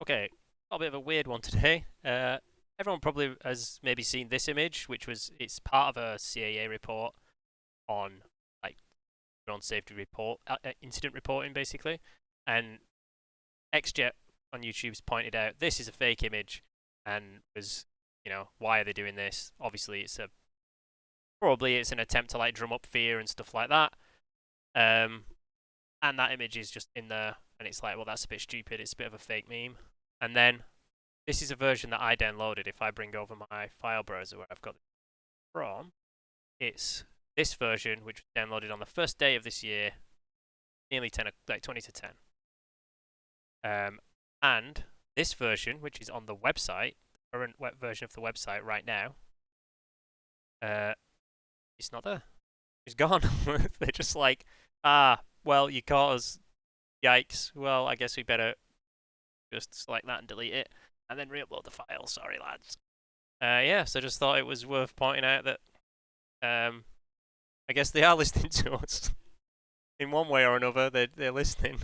Okay, got a bit of a weird one today. Everyone probably has maybe seen this image, which was it's part of a CAA report on like drone safety report, incident reporting basically. And XJet on YouTube's pointed out this is a fake image, and was why are they doing this? Obviously, probably it's an attempt to like drum up fear and stuff like that. Um, and that image is just in there, and it's like, well, that's a bit stupid. It's a bit of a fake meme. And then this is a version that I downloaded. If I bring over my file browser where I've got it from, it's this version, which was downloaded on the first day of this year, nearly 10, like 20 to 10. And this version, which is on the website, current web version of the website right now, uh, it's not there. It's gone. They're just like, well, you caught us. Yikes. Well, I guess we better just select that and delete it, and then re-upload the file. Sorry, lads. Yeah, so just thought it was worth pointing out that I guess they are listening to us in one way or another. They're listening.